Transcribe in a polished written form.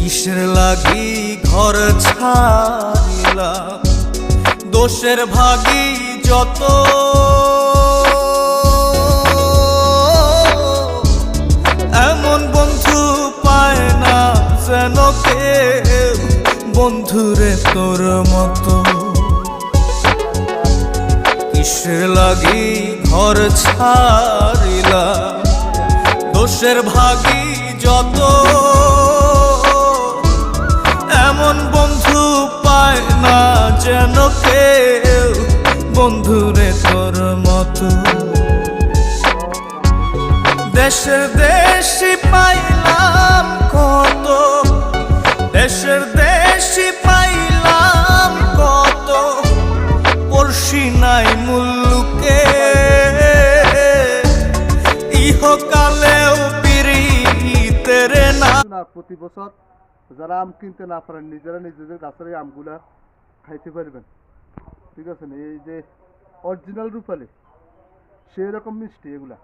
কিসের লাগি ঘর ছাড়িলাম, দোষের ভাগী যত, এমন বন্ধু পায় না যেন কেউ, বন্ধুরে তোর মতো। কিসের লাগি ঘর ছাড়িলাম, দোষের ভাগী যত, এমন বন্ধু পায় না যেন কেউ, বন্ধুরে তোর মতো। দেশের দেশি পাইলাম কত, দেশের দেশি পাইলাম কত, পড়শি নাই মুল্লুকে, ইহকালেও পিরিতের না। প্রতি বছর যারা আম কিনতে না পারেন নিজেরা নিজেদের গাছের এই আমগুলা খাইতে পারবেন, ঠিক আছে? এই যে অরিজিনাল রূপালি সেই রকম মিষ্টি এগুলা।